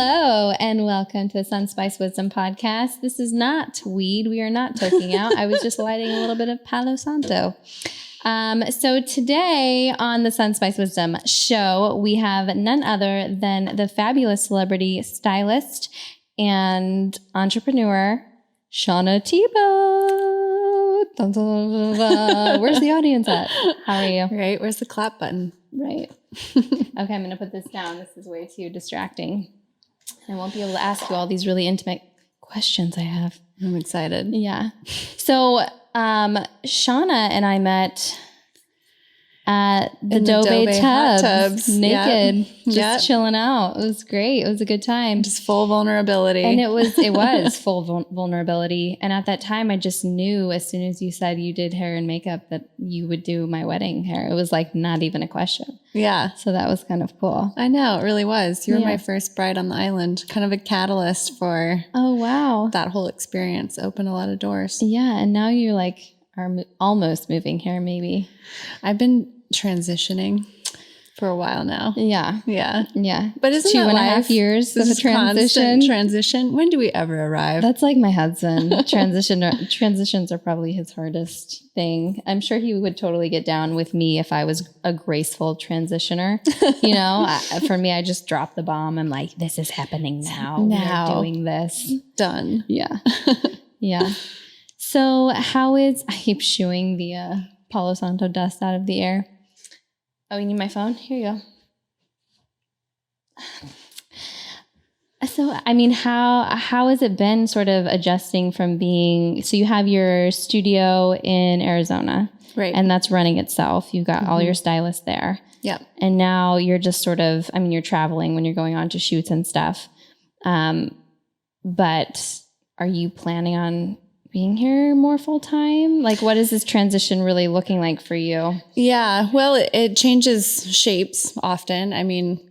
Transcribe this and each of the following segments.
Hello and welcome to the Sunspice Wisdom Podcast. This is not weed. We are not toking out. I was just lighting a little bit of Palo Santo. So today on the Sunspice Wisdom show, we have none other than the fabulous celebrity stylist and entrepreneur, Shauna Thibault. Dun, dun, dun, dun. Where's the audience at? How are you? Right. Where's the clap button? Right. Okay, I'm going to put this down. This is way too distracting. I won't be able to ask you all these really intimate questions I have. I'm excited. Yeah. So, Shauna and I met at the Doe Bay tubs, naked, just chilling out. It was great. It was a good time. Just full vulnerability. And it was full vulnerability. And at that time, I just knew as soon as you said you did hair and makeup that you would do my wedding hair. It was like not even a question. Yeah. So that was kind of cool. I know. It really was. You were my first bride on the island, kind of a catalyst for that whole experience. Opened a lot of doors. Yeah. And now you are almost moving here, maybe. I've been transitioning for a while now. Yeah. Yeah. Yeah. But isn't 2.5 years of a transition? When do we ever arrive? That's like my husband. Transitions are probably his hardest thing. I'm sure he would totally get down with me if I was a graceful transitioner. You know, for me, I just drop the bomb. I'm like, this is happening now. We're doing this. Done. Yeah. Yeah. So I keep shooing the Palo Santo dust out of the air. Oh, you need my phone? Here you go. So, I mean, how has it been sort of adjusting from so you have your studio in Arizona, right? And that's running itself. You've got all your stylists there. Yeah. And now you're just sort of, you're traveling when you're going on to shoots and stuff. But are you planning on being here more full time? Like, what is this transition really looking like for you? Yeah, well, it changes shapes often.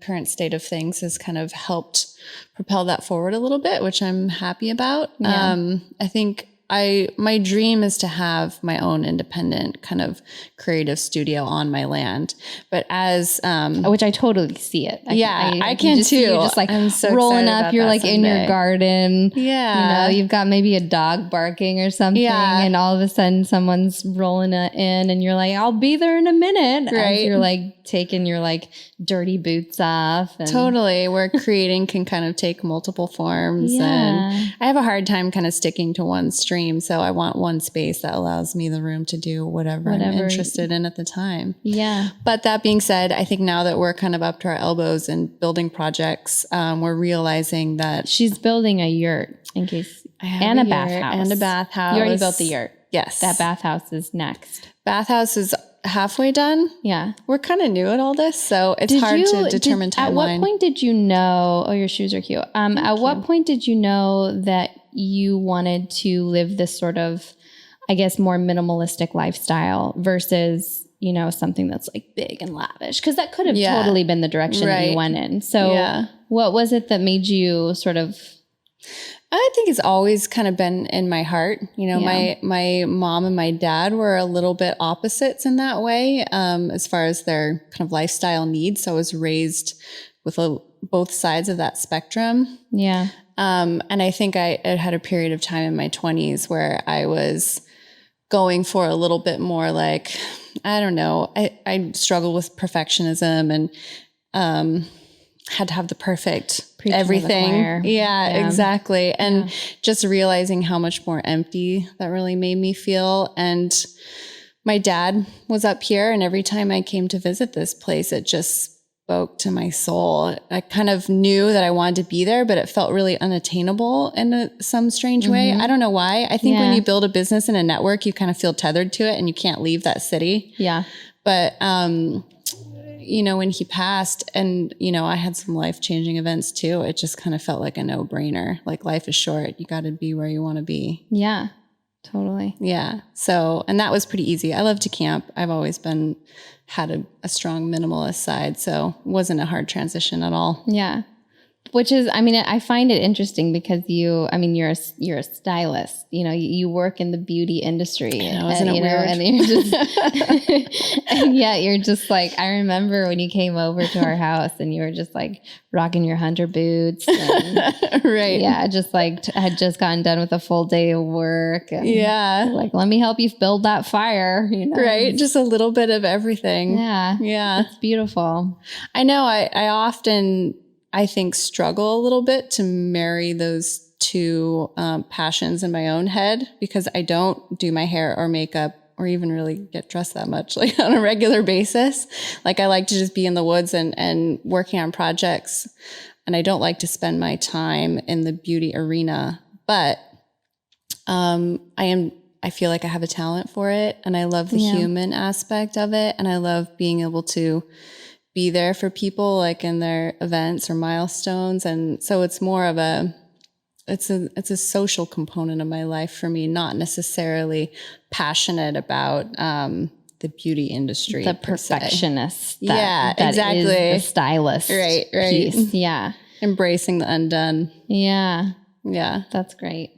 Current state of things has kind of helped propel that forward a little bit, which I'm happy about. Yeah. I think my dream is to have my own independent kind of creative studio on my land, but which I totally see it. I can too. See you just I'm so rolling up. You're like in your garden. Yeah. You've got maybe a dog barking or something, and all of a sudden someone's rolling it in, and you're like, "I'll be there in a minute." Right. As you're like taking your dirty boots off. And totally, where creating can kind of take multiple forms, and I have a hard time kind of sticking to one stream. So I want one space that allows me the room to do whatever I'm interested in at the time. Yeah. But that being said, I think now that we're kind of up to our elbows in building projects, we're realizing that she's building a yurt and a bathhouse. And a bathhouse. You already built the yurt. Yes. That bathhouse is next. Bathhouse is halfway done. Yeah. We're kind of new at all this, so it's hard to determine timeline. At what point did you know, your shoes are cute. What point did you know that you wanted to live this sort of, I guess, more minimalistic lifestyle versus, something that's big and lavish? Because that could have totally been the direction that you went in. So what was it that made you sort of... I think it's always kind of been in my heart. My mom and my dad were a little bit opposites in that way, as far as their kind of lifestyle needs. So I was raised with both sides of that spectrum. Yeah. And I think I had a period of time in my 20s where I was going for a little bit more I don't know. I struggled with perfectionism and had to have the perfect everything. Yeah, exactly. And just realizing how much more empty that really made me feel. And my dad was up here, and every time I came to visit this place, it just spoke to my soul. I kind of knew that I wanted to be there, but it felt really unattainable in some strange way. I don't know why. I think when you build a business and a network, you kind of feel tethered to it and you can't leave that city. Yeah. But, when he passed and, I had some life-changing events too, it just kind of felt like a no-brainer. Like, life is short. You got to be where you want to be. Yeah, totally. Yeah. So, and that was pretty easy. I love to camp. I've always had a strong minimalist side. So it wasn't a hard transition at all. Yeah. Which is, I mean, I find it interesting because you're a stylist, you work in the beauty industry, isn't it weird? And you're just, and yet you're just like, I remember when you came over to our house and you were just like rocking your hunter boots. And, right. Yeah. Just like had just gotten done with a full day of work. And like, let me help you build that fire, Right. Just a little bit of everything. Yeah. Yeah. It's beautiful. I know. I often, I think, struggle a little bit to marry those two passions in my own head because I don't do my hair or makeup or even really get dressed that much like on a regular basis. Like I like to just be in the woods and working on projects. And I don't like to spend my time in the beauty arena, but I feel like I have a talent for it and I love the human aspect of it. And I love being able to be there for people like in their events or milestones. And so it's more of it's a social component of my life for me, not necessarily passionate about the beauty industry. The perfectionist. That exactly. Is the stylist. Right. Piece. Yeah. Embracing the undone. Yeah. Yeah. That's great.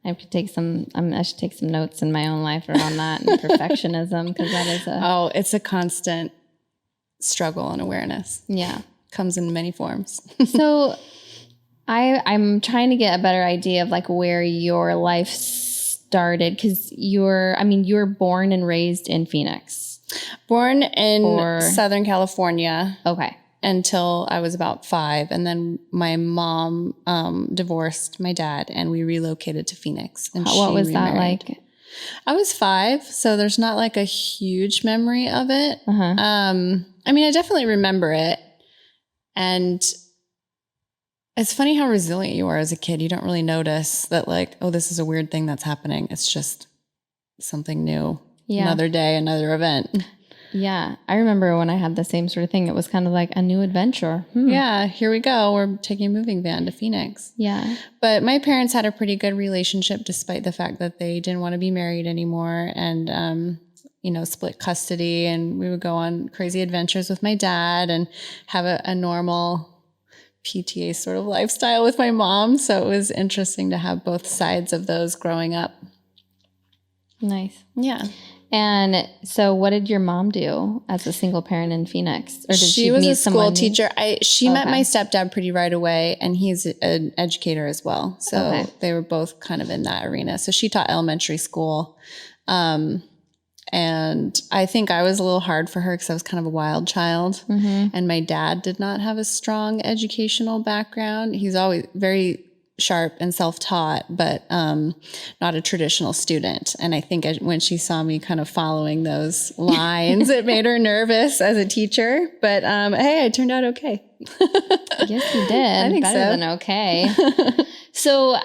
I should take some notes in my own life around that and perfectionism because that is it's a constant struggle and awareness. Yeah. Comes in many forms. So I'm trying to get a better idea of like where your life started because you're born and raised in Phoenix. Born in Southern California. Okay. Until I was about 5. And then my mom divorced my dad and we relocated to Phoenix. And what was that like? I was 5, so there's not like a huge memory of it. Uh-huh. I mean, I definitely remember it. And it's funny how resilient you are as a kid. You don't really notice that like, oh, this is a weird thing that's happening. It's just something new. Yeah. Another day, another event. Yeah. I remember when I had the same sort of thing. It was kind of like a new adventure. Yeah. Here we go. We're taking a moving van to Phoenix. Yeah. But my parents had a pretty good relationship despite the fact that they didn't want to be married anymore and, split custody. And we would go on crazy adventures with my dad and have a normal PTA sort of lifestyle with my mom. So it was interesting to have both sides of those growing up. Nice. Yeah. And so what did your mom do as a single parent in Phoenix? Or did she was a school teacher. She met my stepdad pretty right away, and he's an educator as well. So they were both kind of in that arena. So she taught elementary school. And I think I was a little hard for her because I was kind of a wild child. Mm-hmm. And my dad did not have a strong educational background. He's always very sharp and self-taught, but not a traditional student. And I think when she saw me kind of following those lines, it made her nervous as a teacher. But hey, I turned out okay. Yes, you did. I think better than okay. So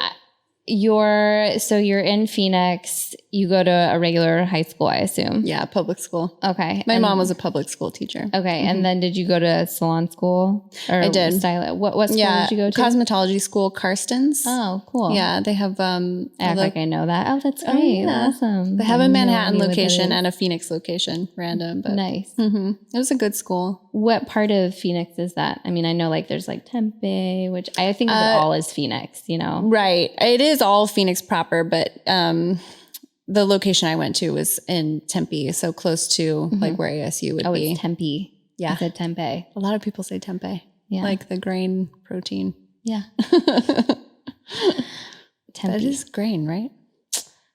you're in Phoenix. You go to a regular high school, I assume. Yeah, public school. Okay. My mom was a public school teacher. Okay. Mm-hmm. And then did you go to salon school? Or I did. What school did you go to? Cosmetology School, Karstens. Oh, cool. Yeah, they have I like I know that. Oh, that's great. Yeah. Awesome. They have a Manhattan location and a Phoenix location. Random, but nice. Mm-hmm. It was a good school. What part of Phoenix is that? I mean, I know like there's like Tempe, which I think of it all as Phoenix, Right. It is all Phoenix proper, but the location I went to was in Tempe, so close to like where ASU would be. Oh, it's Tempe. Yeah. I said Tempe. A lot of people say Tempe. Yeah. Like the grain protein. Yeah. Tempe. That is grain, right?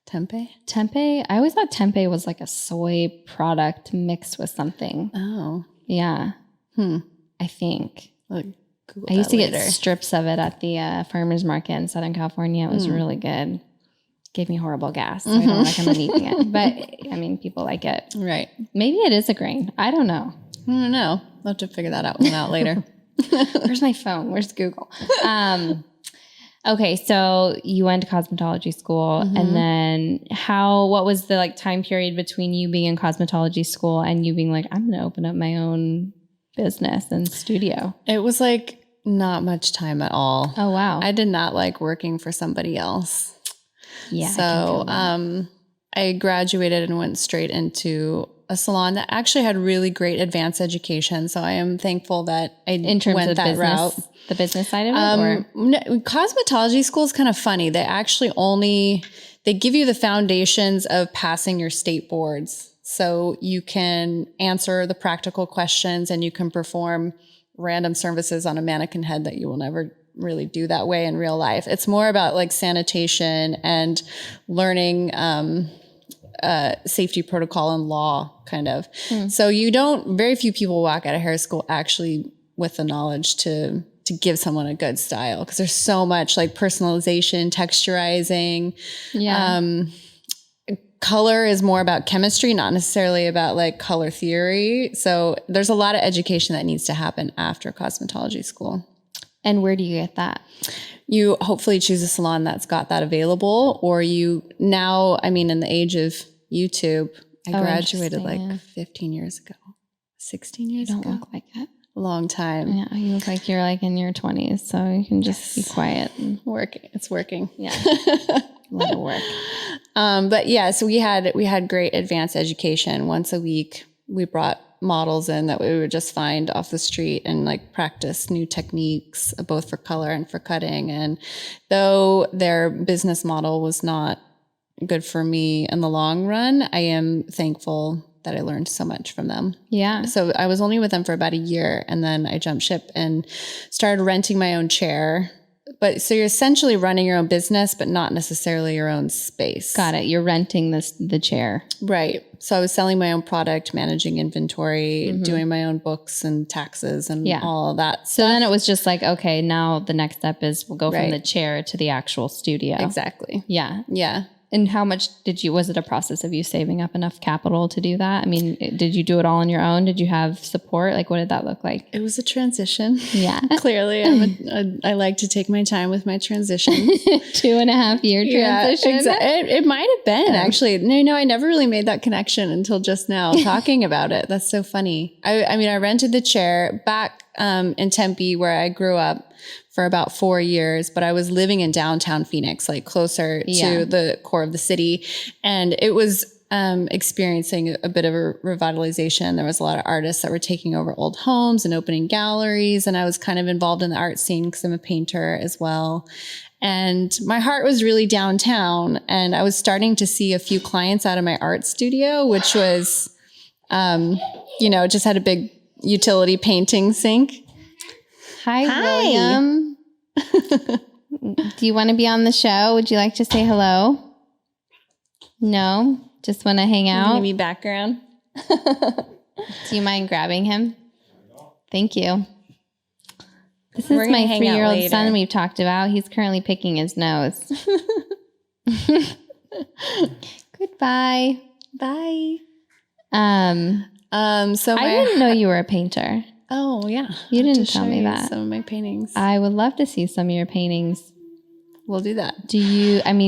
Tempe? Tempe. I always thought Tempe was like a soy product mixed with something. Oh. Yeah. I think. Google I used to later. get strips of it at the farmer's market in Southern California. It was really good. Gave me horrible gas. So I don't recommend eating it. But I mean, people like it. Right. Maybe it is a grain. I don't know. I'll have to figure that out later. Where's my phone? Where's Google? Okay, so you went to cosmetology school, and then what was the like time period between you being in cosmetology school and you being like, I'm going to open up my own business and studio? It was like not much time at all. Oh, wow. I did not like working for somebody else. Yeah. So I graduated and went straight into a salon that actually had really great advanced education. So I am thankful that I In terms went of that business, route. the business side of it? Or? No, cosmetology school is kind of funny. They actually they give you the foundations of passing your state boards. So you can answer the practical questions and you can perform random services on a mannequin head that you will never really do that way in real life. It's more about like sanitation and learning safety protocol and law kind of. So very few people walk out of hair school actually with the knowledge to give someone a good style, because there's so much like personalization, texturizing. Yeah. Color is more about chemistry, not necessarily about like color theory. So there's a lot of education that needs to happen after cosmetology school. And where do you get that? You hopefully choose a salon that's got that available, or in the age of YouTube, I graduated like 15 years ago, 16 years ago. You don't look like it. A long time. Yeah, you look like you're like in your 20s, so you can just be quiet. And It's working. Yeah. Let it work. But yeah, so we had great advanced education. Once a week, we brought models in that we would just find off the street and like practice new techniques, both for color and for cutting. And though their business model was not good for me in the long run, I am thankful that I learned so much from them. Yeah. So I was only with them for about a year, and then I jumped ship and started renting my own chair. But so you're essentially running your own business, but not necessarily your own space. Got it. You're renting the chair. Right. So I was selling my own product, managing inventory, doing my own books and taxes and all of that. So then it was just like, okay, now the next step is we'll go from the chair to the actual studio. Exactly. Yeah. Yeah. And how much was it a process of you saving up enough capital to do that? I mean, did you do it all on your own? Did you have support? Like, what did that look like? It was a transition. Yeah. Clearly, I like to take my time with my transition. 2.5 year transition. Yeah, it might have been actually. No, I never really made that connection until just now talking about it. That's so funny. I mean, I rented the chair back in Tempe where I grew up for about 4 years, but I was living in downtown Phoenix, like closer to the core of the city. And it was experiencing a bit of a revitalization. There was a lot of artists that were taking over old homes and opening galleries. And I was kind of involved in the art scene because I'm a painter as well. And my heart was really downtown. And I was starting to see a few clients out of my art studio, which was, just had a big utility painting sink. Hi, William. Do you want to be on the show? Would you like to say hello? No? Just want to hang out? Give me background. Do you mind grabbing him? Thank you. This is my 3-year-old son we've talked about. He's currently picking his nose. Goodbye. Bye. So I didn't know you were a painter. Oh, yeah. You didn't tell me that. Some of my paintings. I would love to see some of your paintings. We'll do that. Do you have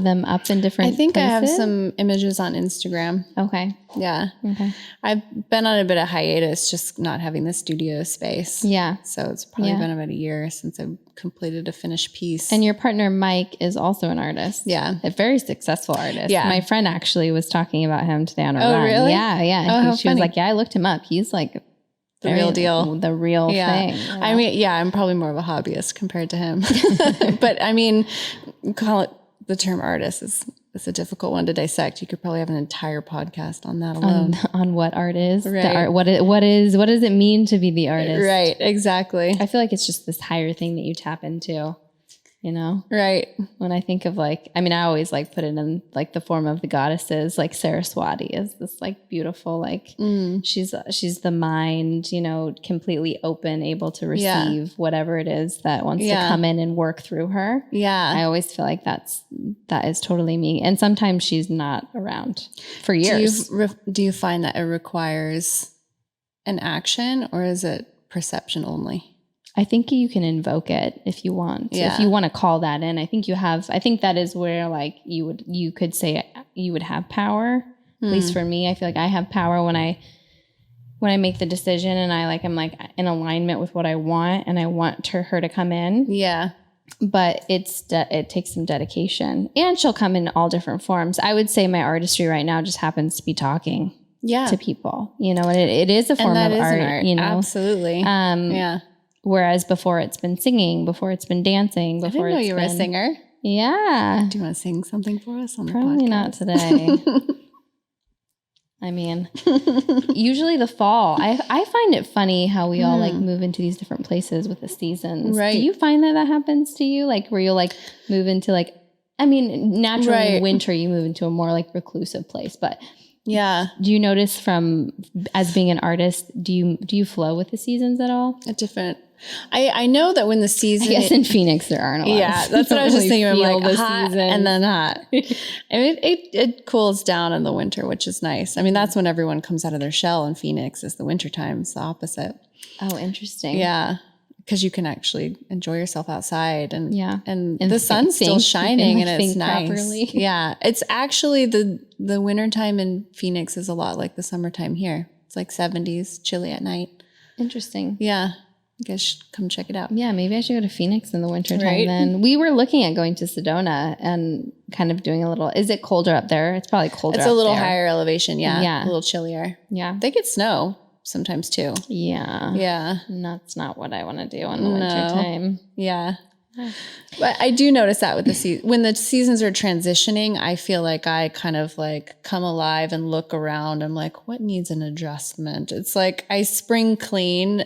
them up in different places? I have some images on Instagram. Okay. Yeah. Okay. I've been on a bit of hiatus, just not having the studio space. Yeah. So it's probably been about a year since I've completed a finished piece. And your partner, Mike, is also an artist. Yeah. A very successful artist. Yeah. My friend actually was talking about him today on a run. Really? Yeah. She was like, I looked him up. He's like the real deal. The real thing. Yeah. I mean, I'm probably more of a hobbyist compared to him. But I mean, call it the term artist it's a difficult one to dissect. You could probably have an entire podcast on that alone. On what art is. Right. The art, what does it mean to be the artist? Right, exactly. I feel like it's just this higher thing that you tap into. Right. When I think of I always put it in the form of the goddesses, like Saraswati is this beautiful, she's the mind, completely open, able to receive whatever it is that wants to come in and work through her. Yeah. I always feel like that is totally me. And sometimes she's not around for years. Do you find that it requires an action, or is it perception only? I think you can invoke it if you want. Yeah. If you want to call that in, I think that is where you could say you would have power. At least for me, I feel like I have power when I make the decision and I'm in alignment with what I want and I want her to come in. Yeah. but it takes some dedication, and she'll come in all different forms. I would say my artistry right now just happens to be talking to people, you know, and it is a form of art, you know, absolutely. Whereas before it's been singing, before it's been dancing, before I didn't know you were a singer. Yeah. Do you want to sing something for us on the podcast? Probably not today. I mean, usually the fall. I find it funny how we all like move into these different places with the seasons. Right. Do you find that happens to you? Like where you'll like move into like, I mean, naturally in winter you move into a more like reclusive place, but do you notice from as being an artist, do you flow with the seasons at all? I know that when the season, I guess in Phoenix there aren't a lot. Yeah, that's what I was just thinking. I'm like hot season. And then hot. I mean, it cools down in the winter, which is nice. I mean, that's when everyone comes out of their shell in Phoenix. Is the winter time. It's the opposite. Oh, interesting. Yeah, because you can actually enjoy yourself outside, and the sun's still shining, and it's nice. Properly. Yeah, it's actually the winter time in Phoenix is a lot like the summertime here. It's like 70s, chilly at night. Interesting. Yeah. I guess you should come check it out. Yeah, maybe I should go to Phoenix in the wintertime then. We were looking at going to Sedona and kind of doing a little, is it colder up there? It's probably colder up there. It's a little higher elevation, yeah. A little chillier. Yeah. They get snow sometimes too. Yeah. Yeah. And that's not what I want to do in the wintertime. Yeah. But I do notice that with the season, when the seasons are transitioning, I feel like I kind of like come alive and look around. I'm like, what needs an adjustment? It's like I spring clean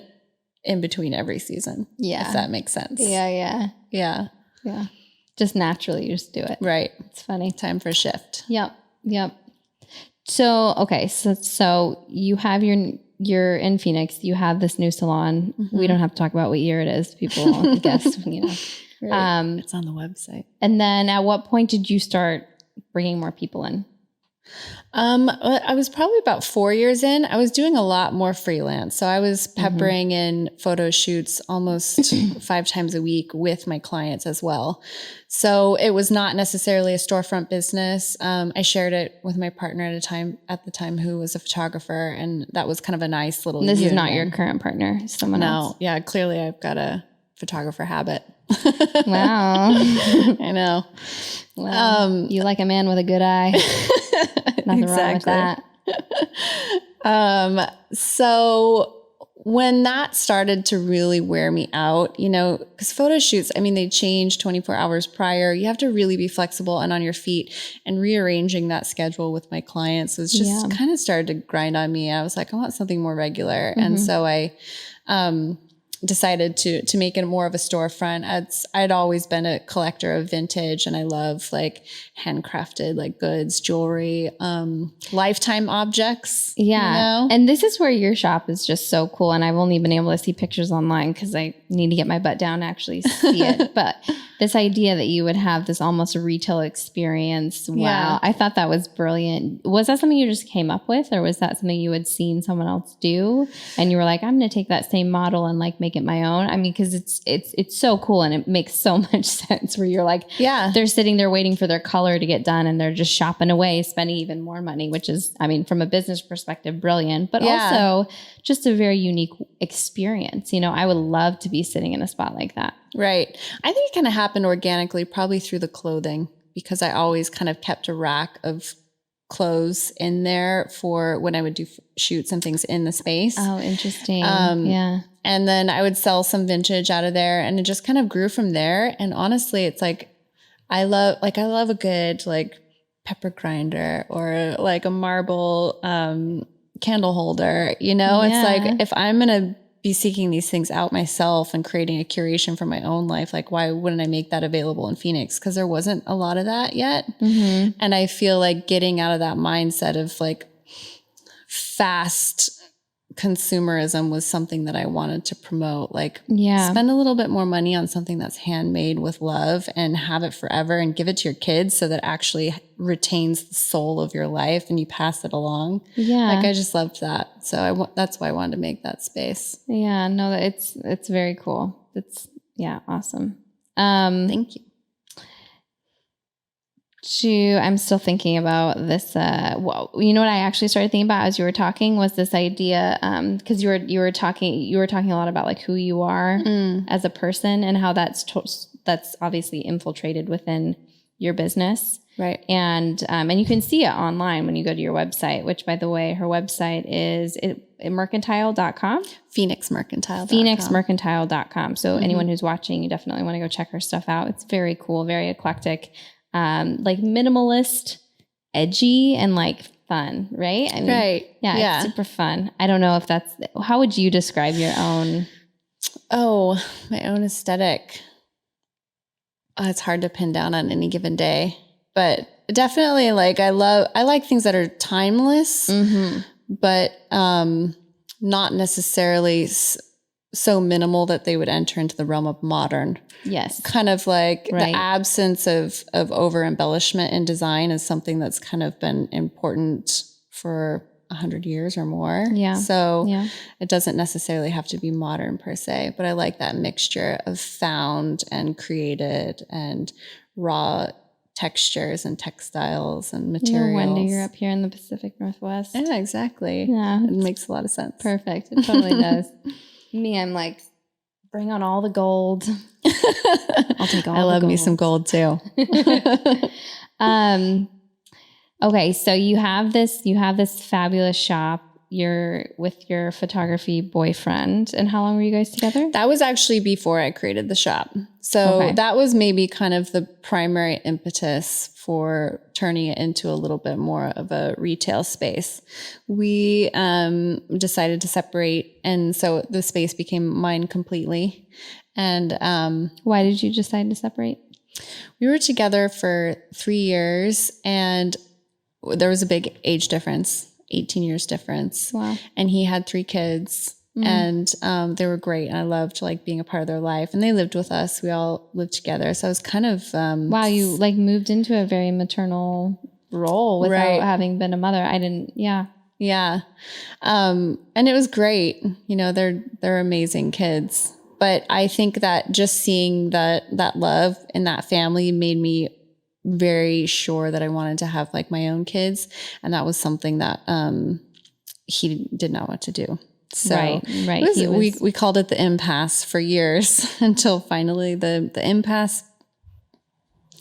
in between every season. Yeah. If that makes sense. Yeah. Just naturally, you just do it. Right. It's funny. Time for a shift. Yep. So, okay. So you have you're in Phoenix. You have this new salon. Mm-hmm. We don't have to talk about what year it is. People guess, you know. Right. It's on the website. And then at what point did you start bringing more people in? I was probably about 4 years in. I was doing a lot more freelance. So I was peppering in photo shoots almost 5 times a week with my clients as well. So it was not necessarily a storefront business. I shared it with my partner at the time who was a photographer. And that was kind of a nice little This is not your current partner, someone else. No. Yeah. Clearly I've got a photographer habit. Wow. I know. Well, you like a man with a good eye. Nothing wrong with that. So when that started to really wear me out, you know, because photo shoots, I mean, they change 24 hours prior. You have to really be flexible and on your feet, and rearranging that schedule with my clients was just kind of started to grind on me. I was like, I want something more regular. And so I, decided to make it more of a storefront. I'd always been a collector of vintage, and I love like handcrafted like goods, jewelry, lifetime objects. Yeah. You know? And this is where your shop is just so cool. And I've only been able to see pictures online because I need to get my butt down to actually see it. But this idea that you would have this almost retail experience. Wow. Yeah. I thought that was brilliant. Was that something you just came up with, or was that something you had seen someone else do and you were like, I'm going to take that same model and like make it my own? I mean, because it's so cool, and it makes so much sense where you're like, they're sitting there waiting for their color to get done, and they're just shopping away, spending even more money, which is, I mean, from a business perspective, brilliant, but also just a very unique experience. You know, I would love to be sitting in a spot like that. Right. I think it kind of happened organically, probably through the clothing, because I always kind of kept a rack of clothes in there for when I would do shoots and things in the space. Oh, interesting. Yeah. And then I would sell some vintage out of there, and it just kind of grew from there. And honestly, it's like, I love a good like pepper grinder or like a marble candle holder, you know. It's like, if I'm going to be seeking these things out myself and creating a curation for my own life, like why wouldn't I make that available in Phoenix? Because there wasn't a lot of that yet. And I feel like getting out of that mindset of like fast consumerism was something that I wanted to promote. Like, spend a little bit more money on something that's handmade with love and have it forever, and give it to your kids so that actually retains the soul of your life and you pass it along. Yeah. Like, I just loved that. So that's why I wanted to make that space. Yeah, no, it's very cool. It's awesome. Thank you. I'm still thinking about this. Well, you know what I actually started thinking about as you were talking was this idea, because you were talking a lot about like who you are as a person, and how that's that's obviously infiltrated within your business. Right. And you can see it online when you go to your website, which, by the way, her website is mercantile.com. PhoenixMercantile.com. PhoenixMercantile.com. So anyone who's watching, you definitely want to go check her stuff out. It's very cool, very eclectic, like minimalist, edgy, and like fun, right? I mean, right. Yeah, it's super fun. I don't know if how would you describe your own? Oh, my own aesthetic. It's hard to pin down on any given day, but definitely like I like things that are timeless, but not necessarily so minimal that they would enter into the realm of modern. Yes. Kind of like the absence of over embellishment in design is something that's kind of been important for 100 years or more. Yeah. So it doesn't necessarily have to be modern per se, but I like that mixture of found and created and raw textures and textiles and materials. No wonder you're up here in the Pacific Northwest. Yeah, exactly. Yeah. It makes a lot of sense. Perfect. It totally does. Me, I'm like, bring on all the gold. I'll take all the gold. I love me some gold too. Okay, so you have this fabulous shop. You're with your photography boyfriend. And how long were you guys together? That was actually before I created the shop. So that was maybe kind of the primary impetus for turning it into a little bit more of a retail space. We decided to separate, and so the space became mine completely. And why did you decide to separate? We were together for 3 years, and there was a big age difference, 18 years difference. Wow. And he had 3 kids, and they were great. And I loved like being a part of their life, and they lived with us. We all lived together. So I was kind of, wow, you like moved into a very maternal role without having been a mother. I didn't. Yeah. Yeah. And it was great. You know, they're amazing kids, but I think that just seeing that love in that family made me very sure that I wanted to have like my own kids. And that was something that, he did not want to do. So right. We called it the impasse for years until finally the impasse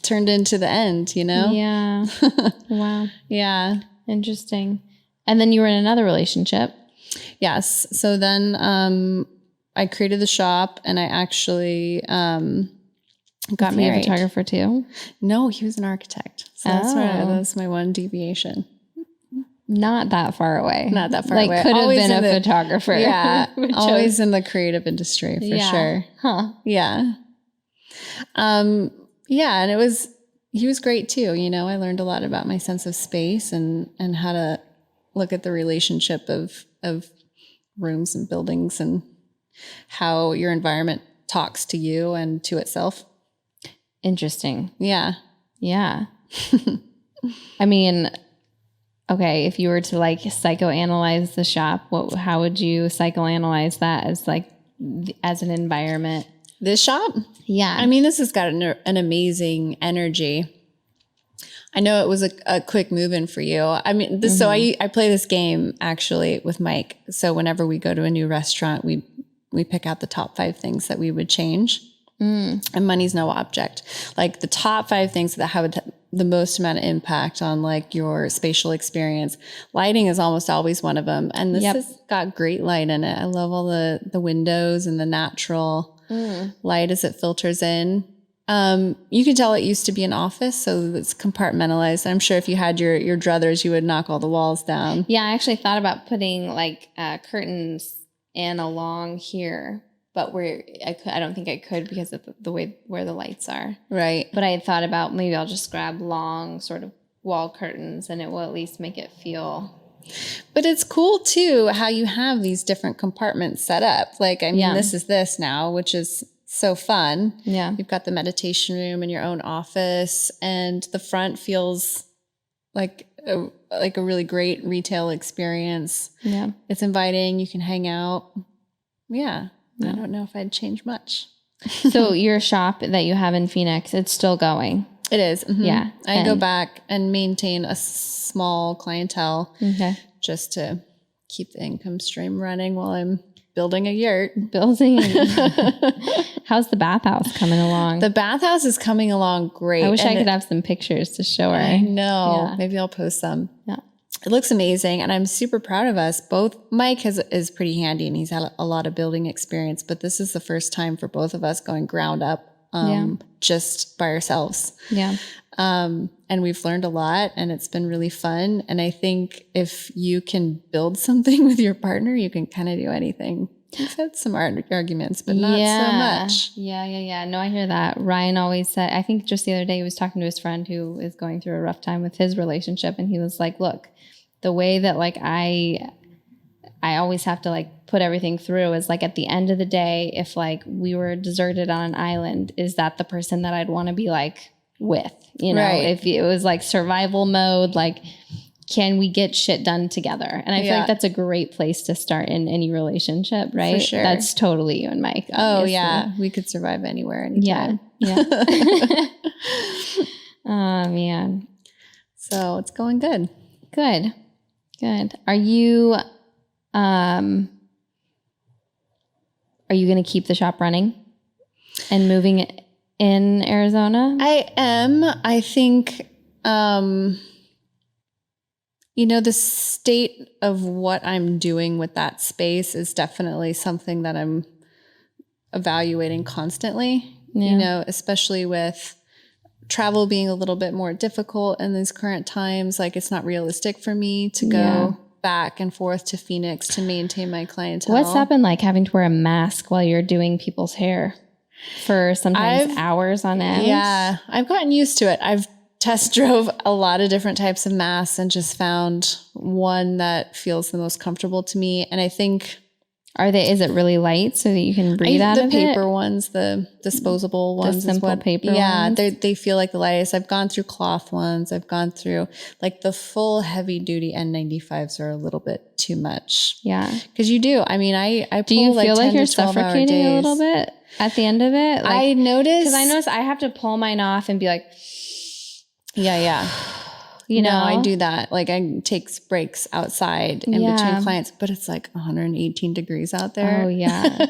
turned into the end, you know? Yeah. Wow. Yeah. Interesting. And then you were in another relationship. Yes. So then, I created the shop, and I actually, got married. A photographer too? No, he was an architect. So that's my one deviation. Not that far away. Not that far away. Like could have been a photographer. Yeah. Always in the creative industry for sure. Huh. Yeah. Yeah. And he was great too. You know, I learned a lot about my sense of space and how to look at the relationship of rooms and buildings and how your environment talks to you and to itself. Interesting. Yeah. Yeah. I mean, okay, if you were to like psychoanalyze the shop, how would you psychoanalyze that as an environment? This shop? Yeah. I mean, this has got an amazing energy. I know it was a quick move in for you. I mean, so I play this game actually with Mike. So whenever we go to a new restaurant, we pick out the top 5 things that we would change. And money's no object. Like the top 5 things that have the most amount of impact on like your spatial experience. Lighting is almost always one of them. And this has got great light in it. I love all the windows and the natural light as it filters in. You can tell it used to be an office, so it's compartmentalized. I'm sure if you had your druthers, you would knock all the walls down. Yeah, I actually thought about putting like curtains in along here, but I don't think I could because of the way where the lights are. Right. But I had thought about maybe I'll just grab long sort of wall curtains, and it will at least make it feel. But it's cool too how you have these different compartments set up. Like, I mean, this is this now, which is so fun. Yeah. You've got the meditation room in your own office, and the front feels like a really great retail experience. Yeah. It's inviting. You can hang out. Yeah. I don't know if I'd change much. So your shop that you have in Phoenix, it's still going? It is. Mm-hmm. Yeah. I go back and maintain a small clientele just to keep the income stream running while I'm building a yurt. How's the bathhouse coming along? The bathhouse is coming along great. I wish I could have some pictures to show her. I know. Yeah. Maybe I'll post some. Yeah. It looks amazing. And I'm super proud of us. Both Mike is pretty handy and he's had a lot of building experience, but this is the first time for both of us going ground up, just by ourselves. Yeah. And we've learned a lot and it's been really fun. And I think if you can build something with your partner, you can kind of do anything. We've had some arguments, but not so much. Yeah. No, I hear that. Ryan always said, I think just the other day he was talking to his friend who is going through a rough time with his relationship. And he was like, look, the way that like I always have to like put everything through is like at the end of the day, if like we were deserted on an island, is that the person that I'd want to be like with, you know, right. If it was like survival mode, like, can we get shit done together? And I feel like that's a great place to start in any relationship, right? For sure. That's totally you and Mike. Obviously. Oh yeah. We could survive anywhere, anytime. Yeah. Oh man. So it's going good. Good. Are you going to keep the shop running and moving it in Arizona? I am. I think, the state of what I'm doing with that space is definitely something that I'm evaluating constantly, especially with travel being a little bit more difficult in these current times. Like it's not realistic for me to go back and forth to Phoenix to maintain my clientele. What's that been like having to wear a mask while you're doing people's hair for sometimes hours on end? Yeah, I've gotten used to it. I've test drove a lot of different types of masks and just found one that feels the most comfortable to me. And I think... Is it really light so that you can breathe out of it? The paper ones, the disposable ones. The simple paper ones? Yeah, they feel like the lightest. I've gone through cloth ones. I've gone through like the full heavy duty N95s are a little bit too much. Yeah. Because you do. I mean, I pull do you like feel 10 like you're to 12 suffocating a little bit at the end of it? Like, I noticed. Because I notice I have to pull mine off and be like... Yeah. No, I do that. Like I take breaks outside in between clients, but it's like 118 degrees out there. Oh yeah.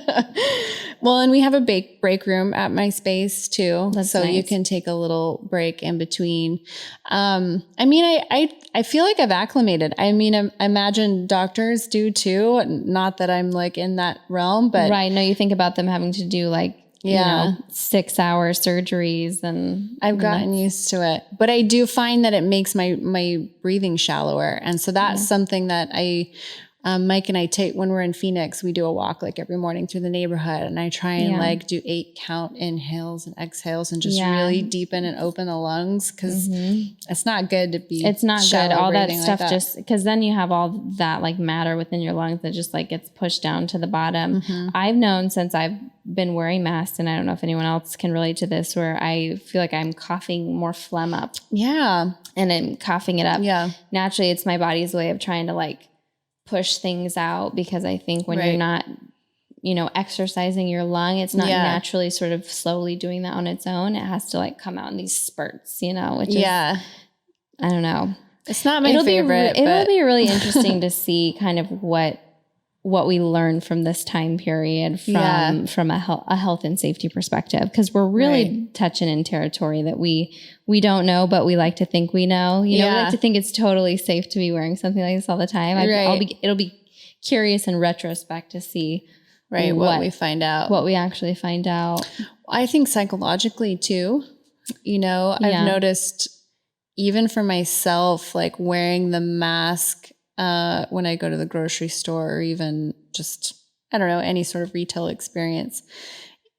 Well, and we have a break room at my space too. That's so nice. You can take a little break in between. I mean, I feel like I've acclimated. I mean, I imagine doctors do too. Not that I'm like in that realm, but right. No, you think about them having to do like, 6-hour surgeries and I've gotten used to it, but I do find that it makes my breathing shallower. And so that's something that Mike and I take when we're in Phoenix. We do a walk like every morning through the neighborhood and I try and like do 8 count inhales and exhales and just really deepen and open the lungs. Cause it's not good to be, it's not good. All that stuff like that. Just cause then you have all that like matter within your lungs that just like gets pushed down to the bottom. I've known since I've been wearing masks, and I don't know if anyone else can relate to this, where I feel like I'm coughing more phlegm up. Yeah. And I'm coughing it up. Yeah. Naturally, it's my body's way of trying to like push things out, because I think when you're not, exercising your lung, it's not naturally sort of slowly doing that on its own. It has to like come out in these spurts, which is, I don't know. It's not my favorite. It'll be really interesting to see kind of what we learn from this time period from a health and safety perspective, because we're really touching in territory that we don't know, but we like to think we know. We like to think it's totally safe to be wearing something like this all the time. It'll be curious in retrospect to see what we find out, what we actually find out. I think psychologically too. I've noticed even for myself, like wearing the mask when I go to the grocery store, or even just, I don't know, any sort of retail experience,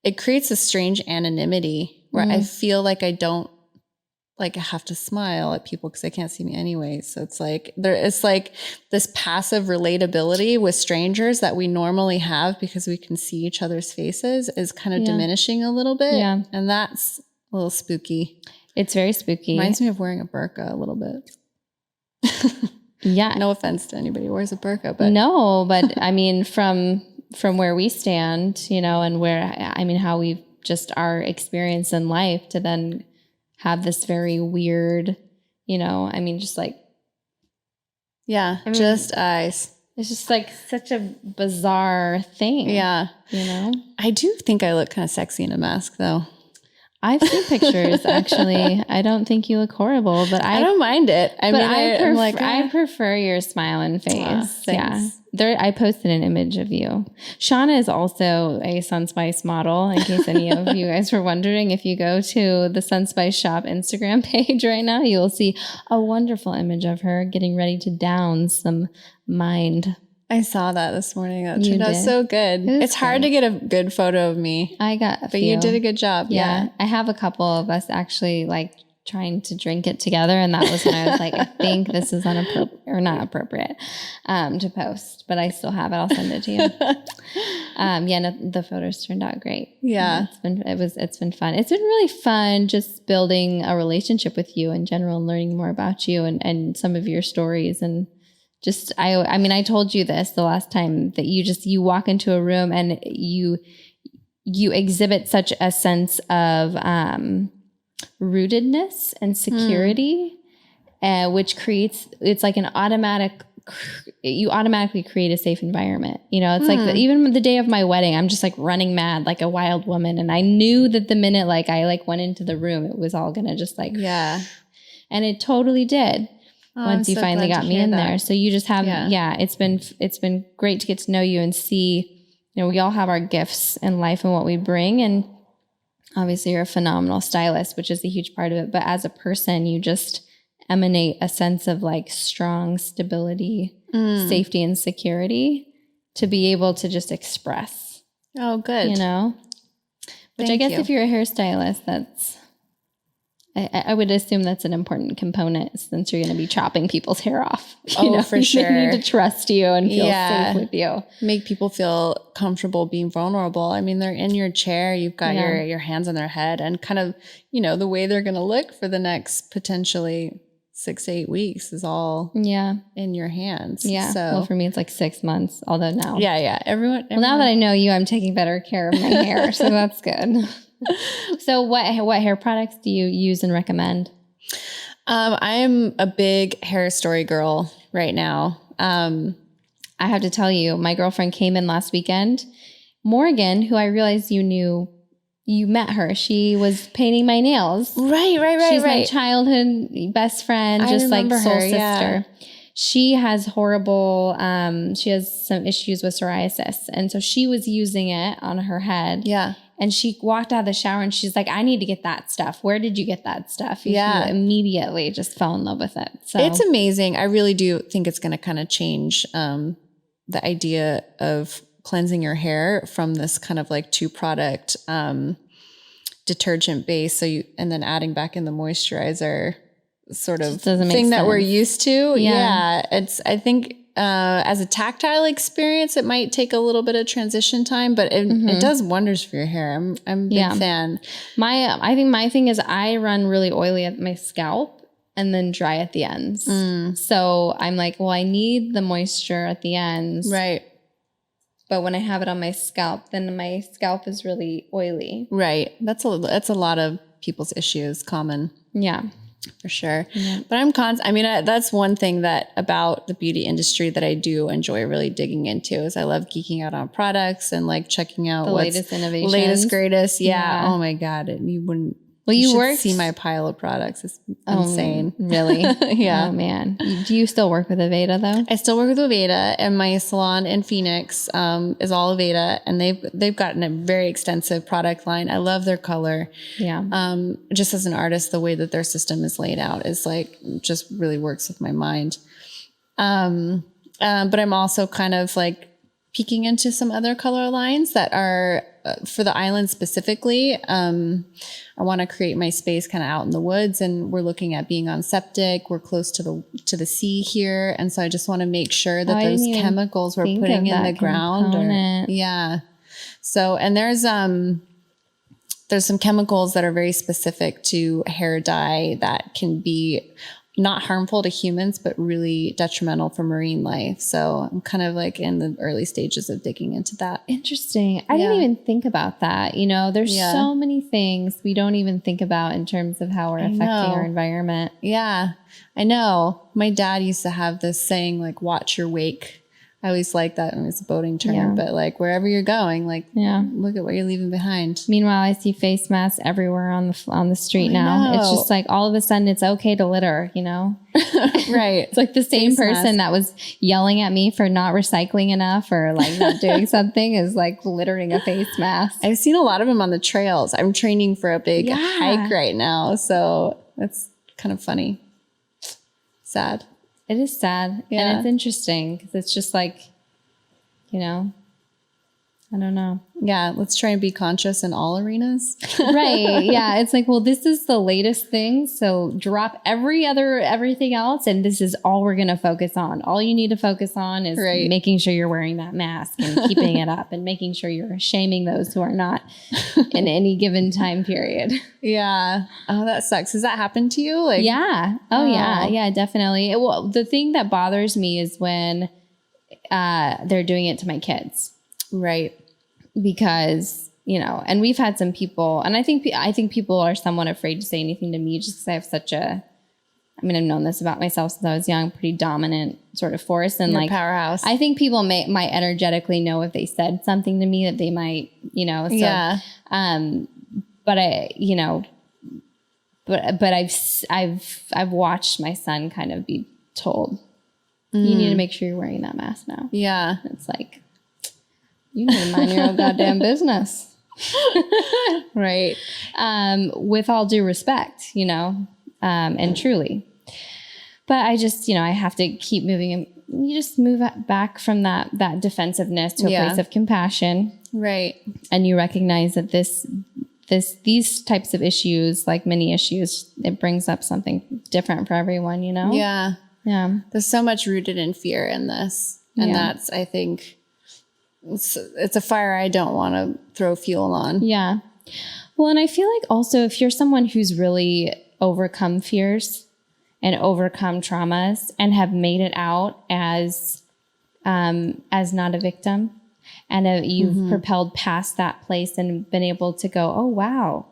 it creates a strange anonymity where I feel like I don't like have to smile at people because they can't see me anyway. So it's like it's like this passive relatability with strangers that we normally have because we can see each other's faces is kind of diminishing a little bit. Yeah. And that's a little spooky. It's very spooky. Reminds me of wearing a burqa a little bit. Yeah. No offense to anybody who wears a burqa, but I mean, from where we stand, and how we've just our experience in life to then have this very weird, just like, just eyes. It's just like such a bizarre thing. Yeah. You know? I do think I look kind of sexy in a mask though. I've seen pictures actually. I don't think you look horrible, but I don't mind it. I prefer your smiling face. Yeah. I posted an image of you. Shauna is also a Sunspice model, in case any of you guys were wondering. If you go to the Sunspice Shop Instagram page right now, you'll see a wonderful image of her getting ready to down some mind. I saw that this morning. That turned out so good. It's hard to get a good photo of me. I got a few. But you did a good job. Yeah. I have a couple of us actually like trying to drink it together. And that was when I was like, I think this is not appropriate to post, but I still have it. I'll send it to you. The photos turned out great. Yeah. It's been fun. It's been really fun just building a relationship with you in general and learning more about you and some of your stories. And just, I told you this the last time that you walk into a room and you exhibit such a sense of rootedness and security, which it's like you automatically create a safe environment. You know, it's like even the day of my wedding, I'm just like running mad like a wild woman. And I knew that the minute like I like went into the room, it was all gonna just like, yeah. And it totally did. Once you finally got me in there. So you just have, it's been great to get to know you and see, you know, we all have our gifts in life and what we bring. And obviously you're a phenomenal stylist, which is a huge part of it. But as a person, you just emanate a sense of like strong stability, safety, and security to be able to just express. Oh, good. You know, which I guess if you're a hairstylist, that's, I would assume that's an important component since you're going to be chopping people's hair off. You know, for sure. They need to trust you and feel safe with you. Make people feel comfortable being vulnerable. I mean, they're in your chair, you've got your hands on their head and kind of, you know, the way they're going to look for the next potentially 6 to 8 weeks is all in your hands. Yeah. So well, for me, it's like 6 months, although now. Yeah. Everyone. Well, now that I know you, I'm taking better care of my hair. So that's good. So what hair products do you use and recommend? I'm a big Hair Story girl right now. I have to tell you, my girlfriend came in last weekend. Morgan, who I realized you met her. She was painting my nails. Right. She's my childhood best friend, just like soul sister. Yeah. She has she has some issues with psoriasis. And so she was using it on her head. Yeah. And she walked out of the shower and she's like, I need to get that stuff. Where did you get that stuff? She immediately just fell in love with it. So it's amazing. I really do think it's going to kind of change the idea of cleansing your hair from this kind of like 2-product detergent base. And then adding back in the moisturizer sort of thing that we're used to. Yeah. I think as a tactile experience, it might take a little bit of transition time, but it does wonders for your hair. I'm a big fan. I think my thing is I run really oily at my scalp and then dry at the ends. So I'm like, well, I need the moisture at the ends. Right. But when I have it on my scalp, then my scalp is really oily. Right. That's a lot of people's issues, common. Yeah. For sure. Yeah. But that's one thing that about the beauty industry that I do enjoy really digging into is I love geeking out on products and like checking out the latest innovations. Latest, greatest. Yeah. Oh my God. You should see my pile of products. It's insane. Really? Yeah. Oh man. Do you still work with Aveda though? I still work with Aveda, and my salon in Phoenix is all Aveda, and they've gotten a very extensive product line. I love their color. Yeah. Just as an artist, the way that their system is laid out is like just really works with my mind. But I'm also kind of like peeking into some other color lines that are for the island specifically. I want to create my space kind of out in the woods, and we're looking at being on septic. We're close to the sea here. And so I just want to make sure that those chemicals we're putting in the ground So, and there's some chemicals that are very specific to hair dye that can be not harmful to humans, but really detrimental for marine life. So I'm kind of like in the early stages of digging into that. Interesting. I didn't even think about that. You know, there's so many things we don't even think about in terms of how we're affecting our environment. Yeah, I know. My dad used to have this saying like, watch your wake. I always like that when it's a boating term, Yeah. but like wherever you're going, like look at what you're leaving behind. Meanwhile, I see face masks everywhere on the street now. It's just like all of a sudden it's okay to litter, you know? Right. It's like the same Face person mask. that was yelling at me for not recycling enough or like not doing something is like littering a face mask. I've seen a lot of them on the trails. I'm training for a big hike right now. So that's kind of funny. Sad. It is sad. Yeah. And it's interesting because it's just like, you know, I don't know. Yeah. Let's try and be conscious in all arenas. Right. Yeah. It's like, well, this is the latest thing. So drop everything else. And this is all we're going to focus on. All you need to focus on is making sure you're wearing that mask and keeping it up and making sure you're shaming those who are not in any given time period. Yeah. Oh, that sucks. Has that happened to you? Like, yeah. Oh, yeah. Yeah, definitely. Well, the thing that bothers me is when they're doing it to my kids. Right. Because, you know, and we've had some people, and I think people are somewhat afraid to say anything to me just because I have such a, I mean, I've known this about myself since I was young, pretty dominant sort of force. And You're like, powerhouse. I think people might energetically know if they said something to me that they might, you know, so, but I, you know, but I've watched my son kind of be told, you need to make sure you're wearing that mask now. Yeah. It's like, you need to mind your own goddamn business. Right. With all due respect, you know, and truly. But I just, you know, I have to keep moving. And you just move back from that defensiveness to a place of compassion. Right. And you recognize that these types of issues, like many issues, it brings up something different for everyone, you know? Yeah. Yeah. There's so much rooted in fear in this. And that's, I think, it's a fire I don't want to throw fuel on. Yeah. Well, and I feel like also if you're someone who's really overcome fears and overcome traumas and have made it out as not a victim and you've propelled past that place and been able to go, oh, wow.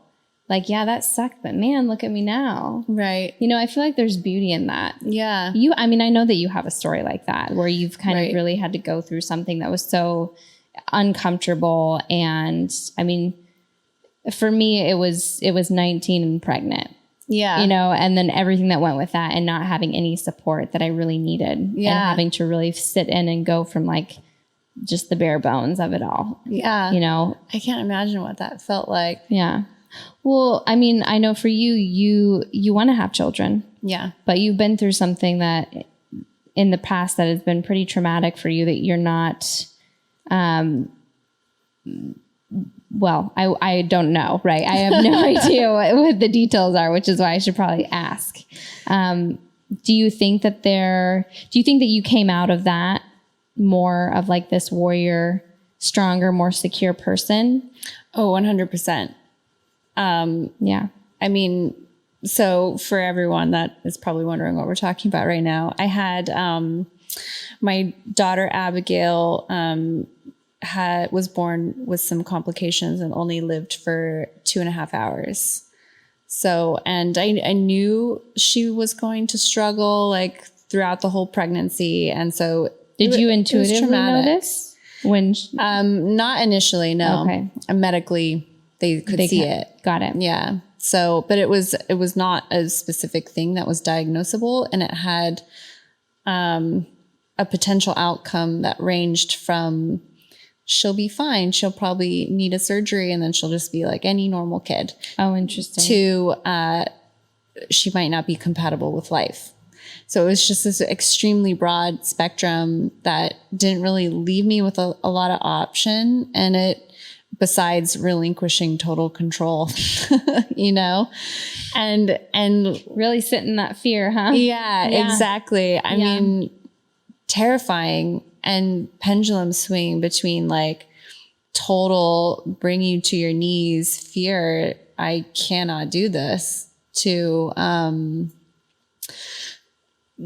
Like, yeah, that sucked, but man, look at me now. Right. You know, I feel like there's beauty in that. Yeah. I mean, I know that you have a story like that where you've kind of really had to go through something that was so uncomfortable. And I mean, for me, it was 19 and pregnant. Yeah. You know, and then everything that went with that and not having any support that I really needed. Yeah. And having to really sit in and go from like just the bare bones of it all. Yeah. You know, I can't imagine what that felt like. Yeah. Well, I mean, I know for you want to have children. Yeah. But you've been through something that in the past that has been pretty traumatic for you that you're not, well, I don't know, right? I have no idea what the details are, which is why I should probably ask. Do you think that you came out of that more of like this warrior, stronger, more secure person? Oh, 100%. Yeah. I mean, so for everyone that is probably wondering what we're talking about right now, I had, my daughter, Abigail, was born with some complications and only lived for 2.5 hours. So, and I knew she was going to struggle like throughout the whole pregnancy. And so did you intuitively notice when? Not initially, no. Okay. Medically, they could see it. Got it. Yeah. So, but it was not a specific thing that was diagnosable, and it had a potential outcome that ranged from she'll be fine, she'll probably need a surgery, and then she'll just be like any normal kid. Oh, interesting. To she might not be compatible with life. So it was just this extremely broad spectrum that didn't really leave me with a lot of option, and it, besides relinquishing total control, you know, and really sit in that fear, huh? Yeah. Exactly. I mean, terrifying, and pendulum swing between like total bring you to your knees fear, I cannot do this, to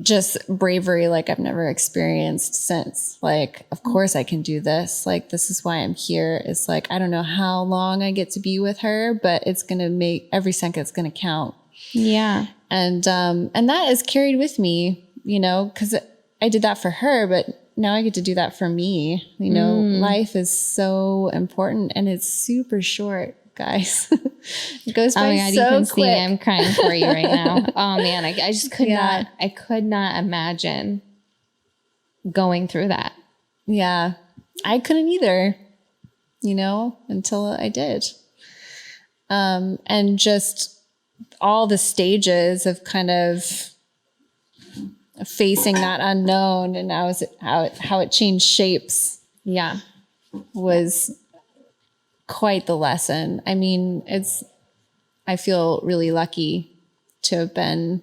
just bravery like I've never experienced since. Like, of course I can do this. Like, this is why I'm here. It's like, I don't know how long I get to be with her, but it's going to make every second's going to count. And that is carried with me, you know, cause I did that for her, but now I get to do that for me. You know, life is so important and it's super short, guys. It goes by God, so you can quick. see I'm crying for you right now. Oh man, I just could not, I could not imagine going through that. Yeah, I couldn't either, you know, until I did. And just all the stages of kind of facing that unknown and how it changed shapes. Yeah. Was quite the lesson. I mean, I feel really lucky to have been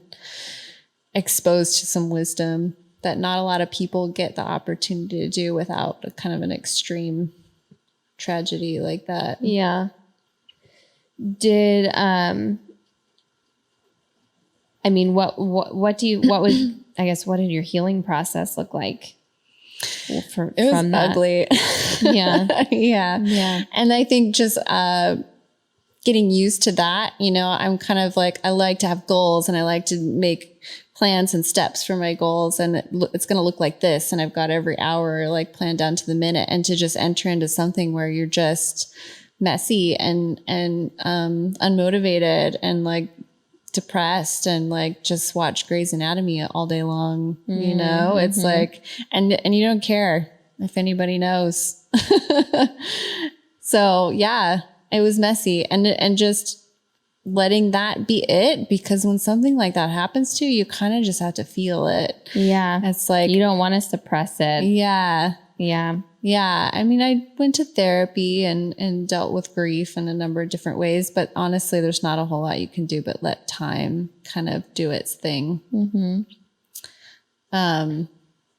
exposed to some wisdom that not a lot of people get the opportunity to do without a kind of an extreme tragedy like that. Yeah. Did, I mean, what did your healing process look like? It was from that? ugly. Yeah. Yeah. And I think just, getting used to that, you know, I'm kind of like, I like to have goals and I like to make plans and steps for my goals. And it's going to look like this. And I've got every hour like planned down to the minute, and to just enter into something where you're just messy and unmotivated and like depressed and like just watch Grey's Anatomy all day long, you know, it's like, and you don't care if anybody knows. So yeah, it was messy and just letting that be it, because when something like that happens to you, you kind of just have to feel it. Yeah. It's like, you don't want to suppress it. Yeah. Yeah. Yeah. I mean, I went to therapy and dealt with grief in a number of different ways, but honestly, there's not a whole lot you can do but let time kind of do its thing.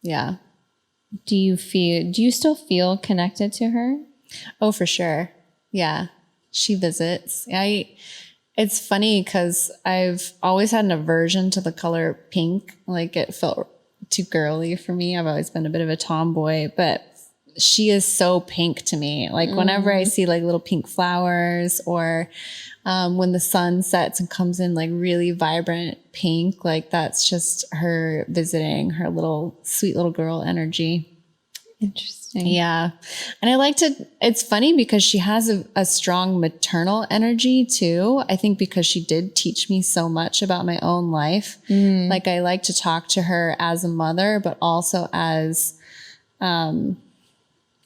Yeah. Do you still feel connected to her? Oh, for sure. Yeah. She visits. It's funny because I've always had an aversion to the color pink. Like it felt too girly for me. I've always been a bit of a tomboy, but she is so pink to me. Like whenever I see like little pink flowers or when the sun sets and comes in like really vibrant pink, like that's just her visiting, her little sweet little girl energy. Interesting. Yeah. And it's funny because she has a strong maternal energy too. I think because she did teach me so much about my own life. Like I like to talk to her as a mother, but also as,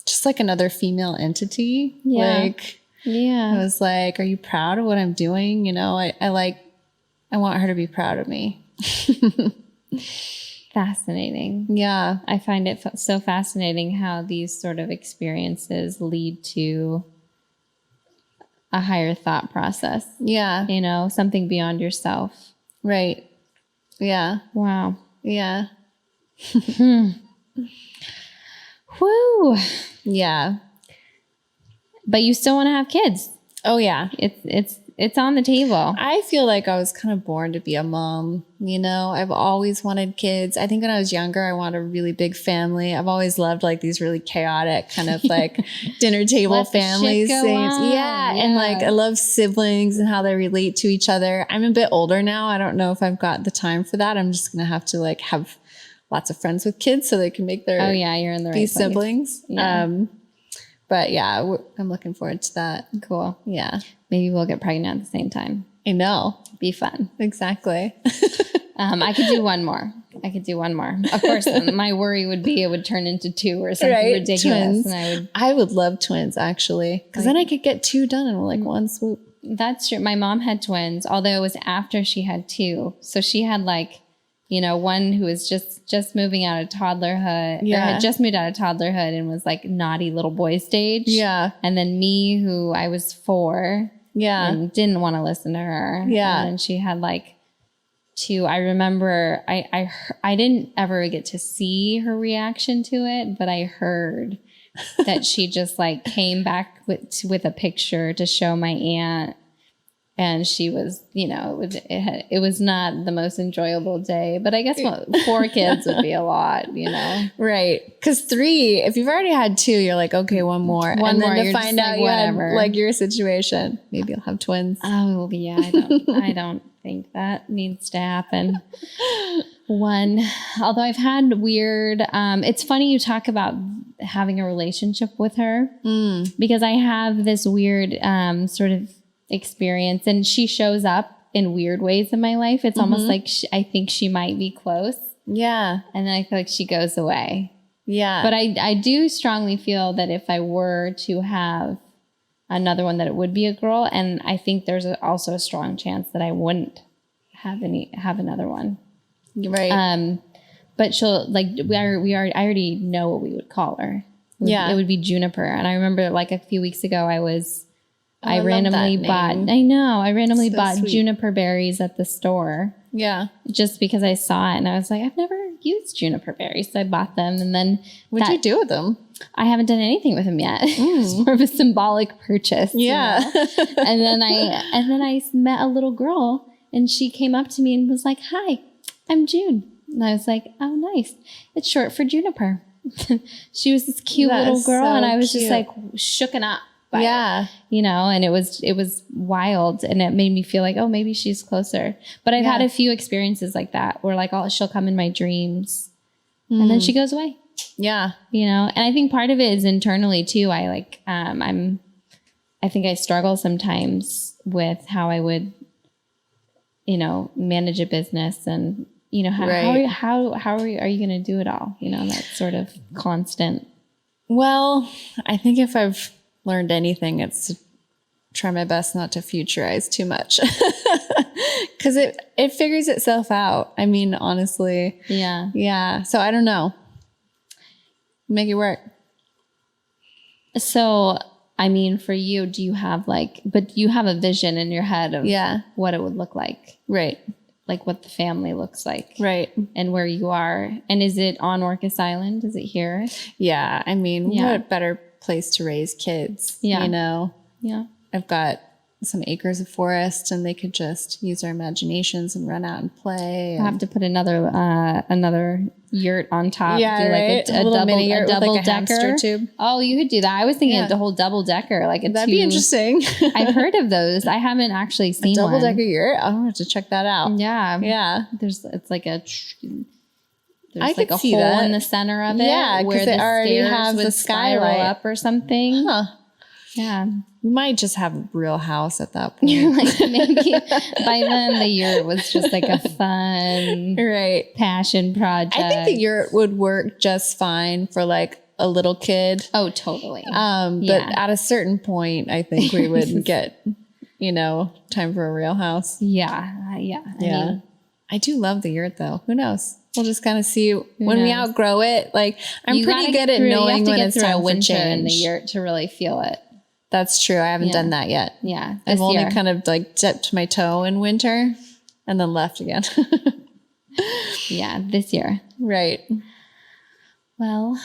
just like another female entity. Yeah. Like, Yeah. I was like, are you proud of what I'm doing? You know, I want her to be proud of me. Fascinating. Yeah. I find it so fascinating how these sort of experiences lead to a higher thought process. Yeah. You know, something beyond yourself. Right. Yeah. Wow. Yeah. Woo. Yeah. But you still want to have kids. Oh yeah. It's on the table. I feel like I was kind of born to be a mom. You know, I've always wanted kids. I think when I was younger, I wanted a really big family. I've always loved like these really chaotic kind of like dinner table families things. Yeah. And like, I love siblings and how they relate to each other. I'm a bit older now. I don't know if I've got the time for that. I'm just going to have to like have lots of friends with kids so they can make their, you're in the right these place. siblings. Yeah. But yeah, I'm looking forward to that. Cool. Yeah. Maybe we'll get pregnant at the same time. I know. Be fun. Exactly. I could do one more. Of course, my worry would be it would turn into two or something ridiculous. Twins. And I would love twins actually, because then I could get two done in like one swoop. That's true. My mom had twins, although it was after she had two. So she had like, you know, one who was just moving out of toddlerhood. Yeah. Or had just moved out of toddlerhood and was like naughty little boy stage. Yeah. And then me, who I was 4. Yeah. And didn't want to listen to her. Yeah. And then she had like 2. I remember I didn't ever get to see her reaction to it, but I heard that she just like came back with a picture to show my aunt. And she was, it was not the most enjoyable day, but I guess 4 kids would be a lot, Right. Because 3, if you've already had 2, you're like, okay, one more. One and then more, to you're find just out like, you whatever. had like your situation, maybe you'll have twins. Oh yeah, I don't think that needs to happen. One, although I've had weird, it's funny you talk about having a relationship with her because I have this weird sort of experience, and she shows up in weird ways in my life. It's almost like I think she might be close. Yeah. And then I feel like she goes away. Yeah. But I do strongly feel that if I were to have another one, that it would be a girl. And I think there's also a strong chance that I wouldn't have another one. Right. But she'll I already know what we would call her. It would be Juniper. And I remember like a few weeks ago, I randomly bought Sweet. juniper berries at the store. Yeah. Just because I saw it and I was like, I've never used juniper berries. So I bought them, and then What'd you do with them? I haven't done anything with them yet. It's more of a symbolic purchase. Yeah. And then I met a little girl, and she came up to me and was like, "Hi, I'm June." And I was like, "Oh, nice. It's short for Juniper." She was this cute little girl, and I was just like shooken up. By it, and it was wild, and it made me feel like, oh, maybe she's closer. But I've had a few experiences like that where like, she'll come in my dreams and then she goes away. Yeah. And I think part of it is internally too. I think I struggle sometimes with how I would, manage a business, and, how are you going to do it all? That sort of constant. Well, I think if I've learned anything, it's to try my best not to futurize too much, because it figures itself out. I mean, honestly. Yeah. So I don't know. Make it work. So, I mean, for you, do you have but you have a vision in your head of what it would look like, right? Like what the family looks like, right? And where you are. And is it on Orcas Island? Is it here? Yeah. I mean, what a better place to raise kids. Yeah. I've got some acres of forest, and they could just use their imaginations and run out and play. I have to put another yurt on top. Yeah, do right. a double like a hamster decker tube. Oh, you could do that. I was thinking of the whole double decker, that'd be interesting. I've heard of those. I haven't actually seen a double decker yurt. I'll have to check that out. Yeah. It's like a I like could a see hole that. in the center of it. Yeah, where they the already stairs have would the spiral skylight up or something. Huh. Yeah. We might just have a real house at that point. You're like, maybe by then the yurt was just like a fun passion project. I think the yurt would work just fine for like a little kid. Oh, totally. But at a certain point, I think we would get, time for a real house. Yeah. I do love the yurt though. Who knows? We'll just kind of see when we outgrow it. Like I'm pretty good at knowing when it's time for change in the yurt to really feel it. That's true. I haven't done that yet. Yeah. I've only kind of like dipped my toe in winter and then left again. Yeah, this year. Right. Well,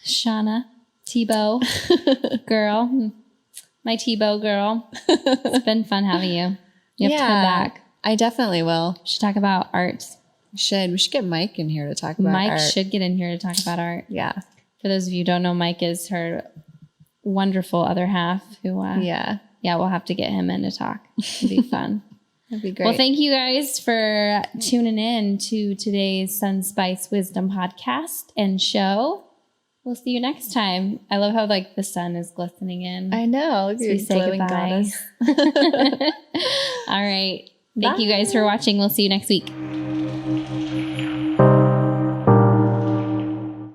Shauna Thibault, girl, my Thibault girl. It's been fun having you. You have to come back. I definitely will. We should talk about art. We should get Mike in here to talk about art. Mike should get in here to talk about art. Yeah. For those of you who don't know, Mike is her wonderful other half who, we'll have to get him in to talk. It'd be fun. That'd be great. Well, thank you guys for tuning in to today's Sunspice Wisdom podcast and show. We'll see you next time. I love how the sun is glistening in. I know. So we say goodbye. All right. Thank you guys for watching. We'll see you next week.